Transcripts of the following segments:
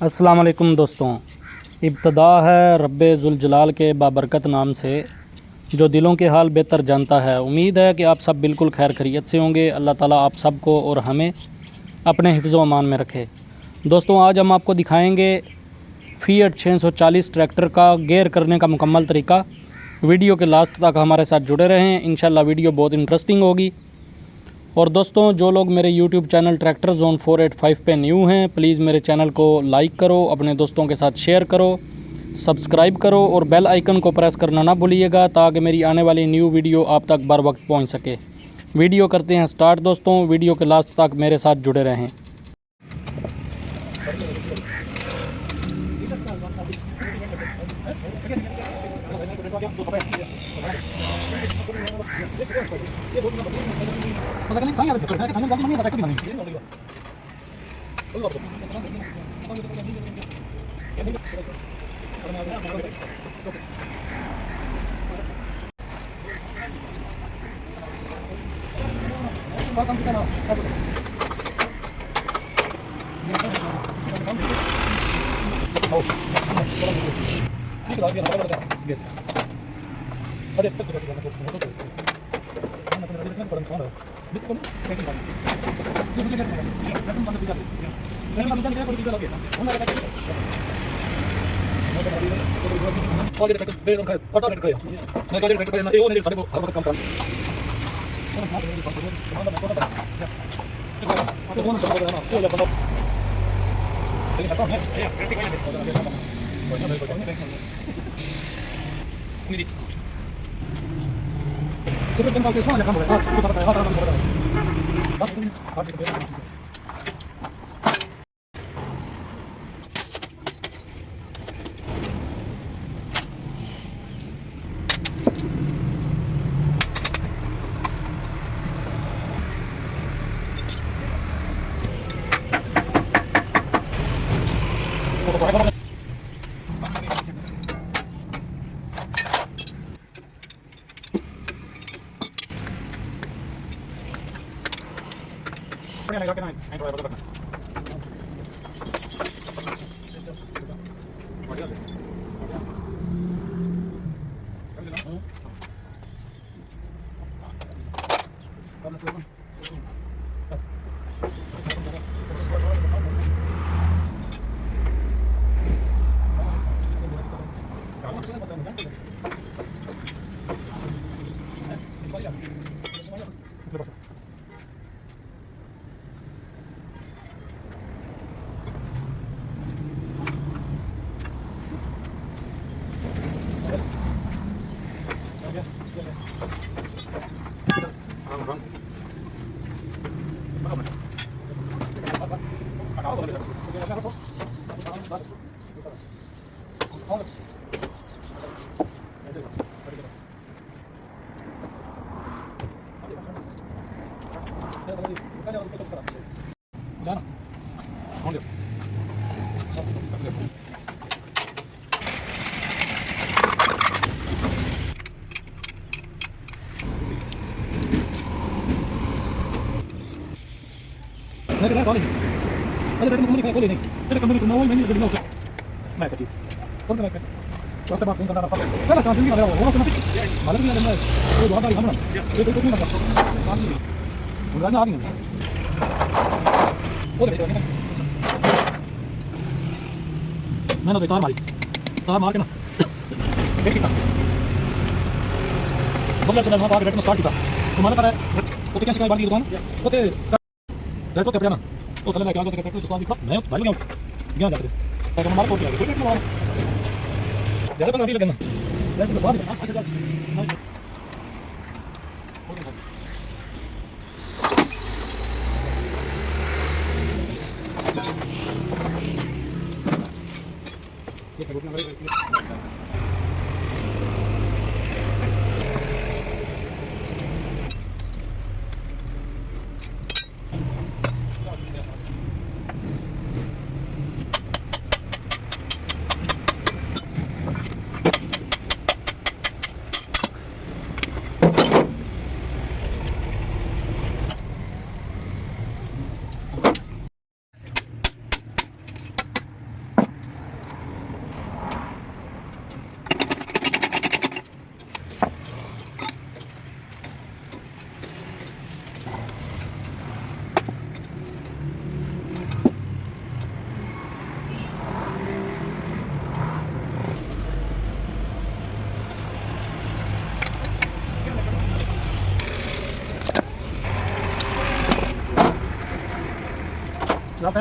अस्सलाम वालेकुम दोस्तों। इब्तदा है रब्बे ज़ुल जलाल के बाबरकत नाम से जो दिलों के हाल बेहतर जानता है। उम्मीद है कि आप सब बिल्कुल खैर खैरियत से होंगे। अल्लाह ताला आप सबको और हमें अपने हिफ्ज़ व अमान में रखे। दोस्तों आज हम आपको दिखाएंगे फ़िएट 640 ट्रैक्टर का गेयर करने का मुकम्मल तरीका। वीडियो के लास्ट तक हमारे साथ जुड़े रहें, इंशाल्लाह वीडियो बहुत इंटरेस्टिंग होगी। और दोस्तों जो लोग मेरे YouTube चैनल ट्रैक्टर जोन 485 पे न्यू हैं, प्लीज़ मेरे चैनल को लाइक करो, अपने दोस्तों के साथ शेयर करो, सब्सक्राइब करो और बेल आइकन को प्रेस करना ना भूलिएगा ताकि मेरी आने वाली न्यू वीडियो आप तक बर वक्त पहुँच सके। वीडियो करते हैं स्टार्ट दोस्तों, वीडियो के लास्ट तक मेरे साथ जुड़े रहें। मैंने तो तार मार के ना बदला चला वहां पर स्टार्ट किया तो मैंने पर वो तो कैसे बात की दुकान वो ते रेट तो ना तो चले क्या करते तो स्वाद दिखा मैं भाई गया जाते और हमारा को कोई रेट मार ज्यादा बना दिया करना रेट तो स्वाद अच्छा Udah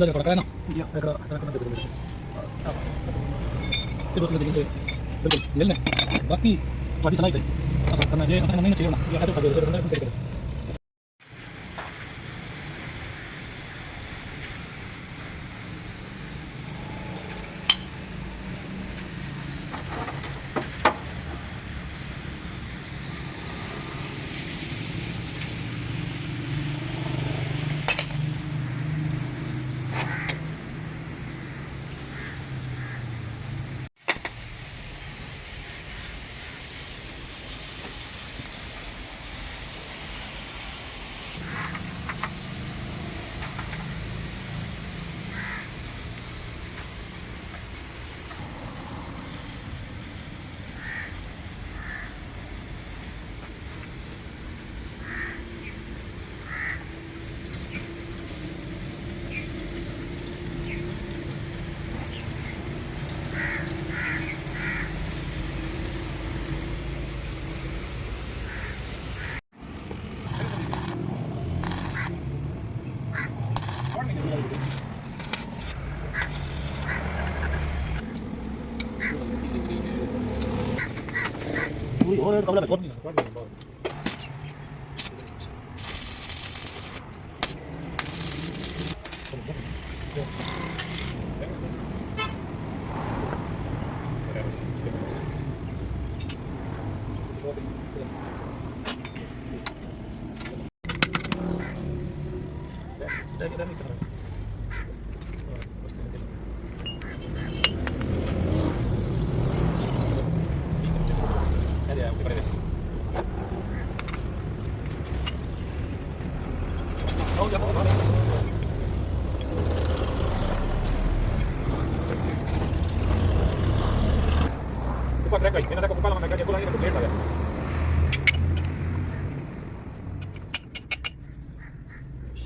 ada koraknya, no? Iya. Ada koraknya betul. Itu sudah digini, betul. Lihat nih, baki, tadi sana itu. Asal karena dia asal namanya cewek lah. Dia ada pada dia benar benar. Oh, kamu dah betul.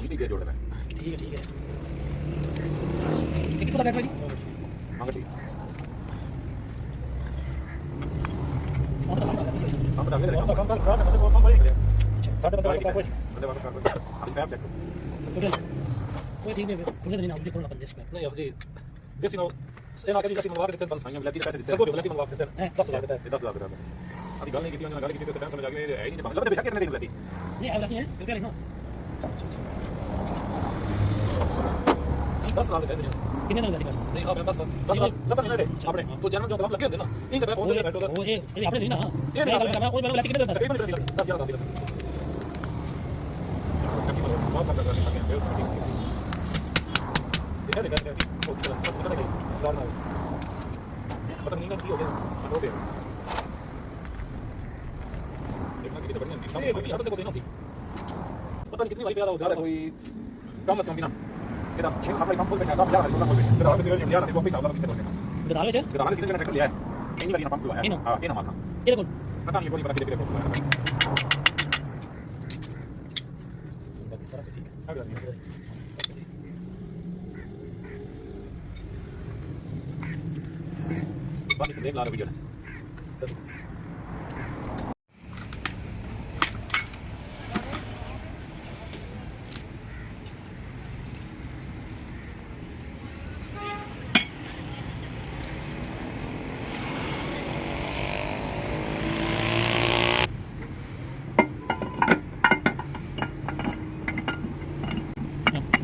ठीक है, जोड़ देना। ठीक है, ठीक है। कितनी पता है जी? मांगा चाहिए। हम बता दे रहे हैं। काम करेंगे। साढ़े 15 का कोई। बंदे वाला काम कर। अभी मैं आप चेक करो। कोई ठीक है, मुझे नहीं ना मुझे खोलना बंद इसमें। नहीं अब जी जैसे नो सेना के जैसे मंगवा के देते हैं बंद फाइनल मिलती है पैसे देते हैं। सबको मिलती मंगवा के देते हैं। 10,000 देता है। 10,000 देता है। अभी गाल नहीं की थी गाल की थी तो बैंक में जाके है ही नहीं मतलब बेचा के नहीं मिलती। नहीं अब जाती है कृपया लिखना। 10,000 देते हैं। कितने दिन लगेगा? नहीं हां मैं 10,000 लपट नहीं दे आपने तो जनरल जो काम लगे होते ना इन पे फोन दे बैठो वो ये आपने नहीं ना ये नहीं करना कोई मैंने कितने देता है करीबन 10,000 देता है बहुत पता करने लगे हैं देखा देखा पता नहीं पता नहीं ना की हो गया हो गया देखना कितनी बढ़िया थी सामने कोई हद तक देना थी पता नहीं कितनी वाली पैदा हो जा रहा है कोई कम से कम भी ना kita 6 sampai 50 banyak gas jalan orang boleh. Kita ada tinggal dia nanti kopi sama kita boleh. Kita ada aja. Kita ada sini kita lihat. Ini lagi nampak dua ya. Ini nama. Ini kon. Kata ni boleh pada kita boleh. Bang kita lihat video.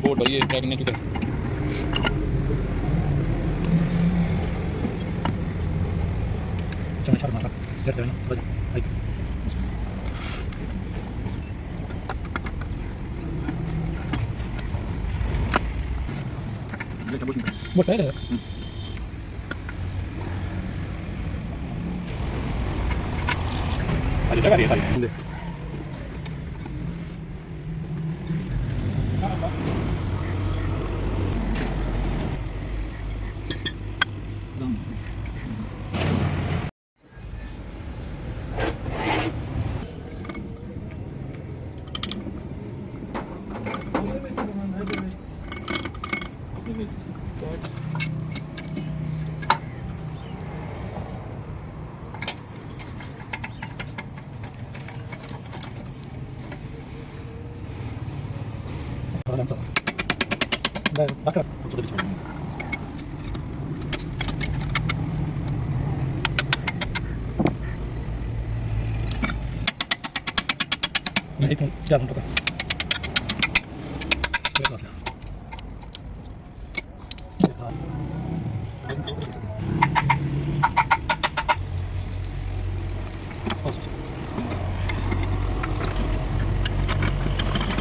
Board भाई ये क्या करने चुके चलो शर्मा का जट है ना बस आई देखो बोट है अरे जगह है सारी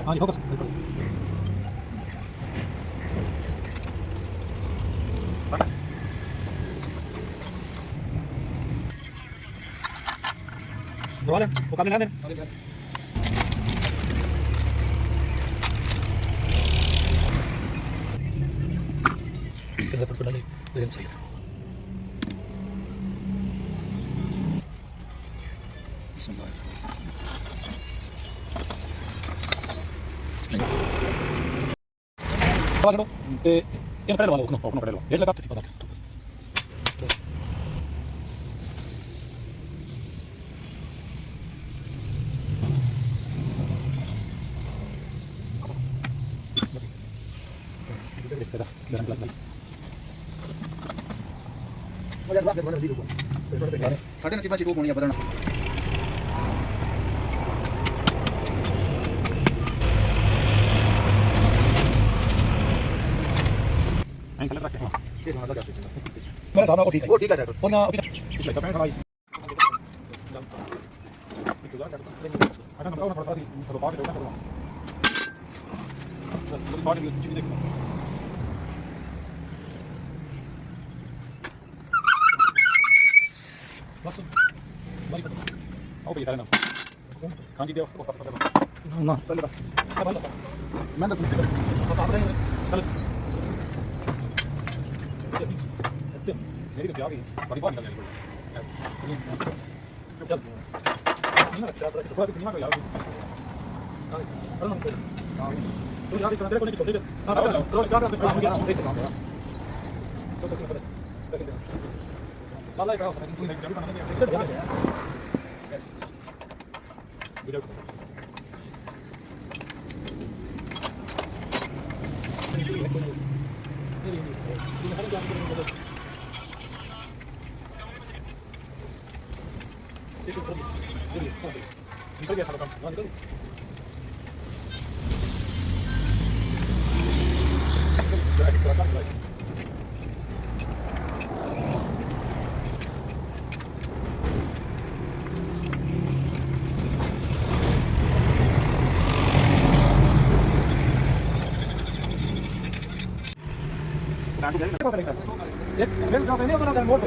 हाँ जी फोकस दो वाले वो काबिल है كذا تقول عليه غير سيد بسم الله Guardalo, tiene freno, no freno. Es la capta tipo da. ਸਾਡੇ ਨਸੀਬਾਂ 'ਚ ਰੂਪ ਹੋਣੀ ਆ ਬਦਲਣਾ मेरा सामना वो ठीक है ਡਾਕਟਰ और ना अभी तक भाई बस आओ भैया ना हाँ जी देव ना चल ਮੈਂ ਤਾਂ मेरी तो क्या गई बड़ी बात कर रही चल ना अच्छा थोड़ा भी नहीं यार तो यार इतना तेरे को नहीं छोड़ दे ना रोड का काम किया देख काम तो लाला का तू नहीं जरूर बनाना है वीडियो निकल गया सारा काम निकल एक मेरे साथ नहीं होगा ना मोड़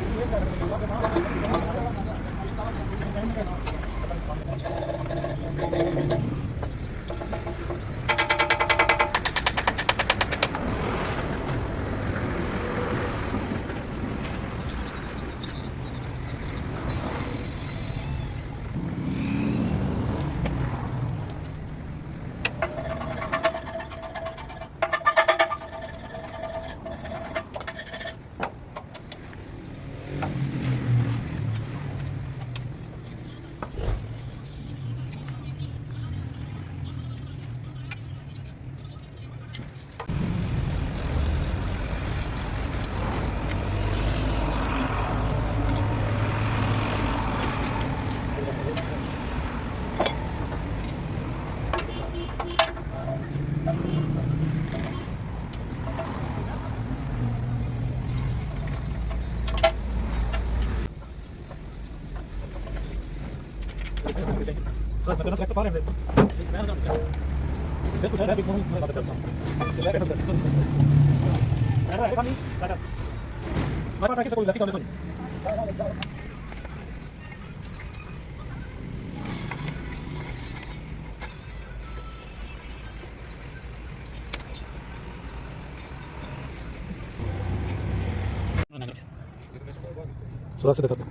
सुबह से देखा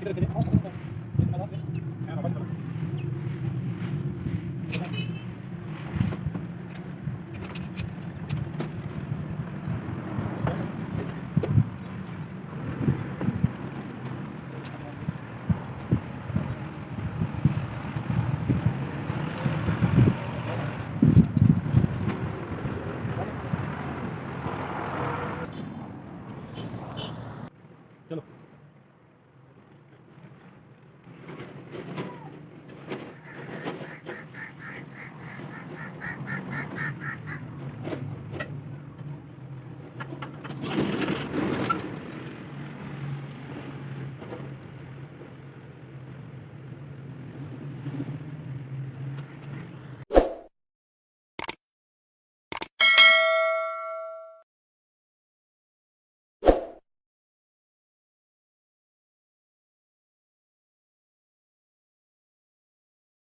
Kita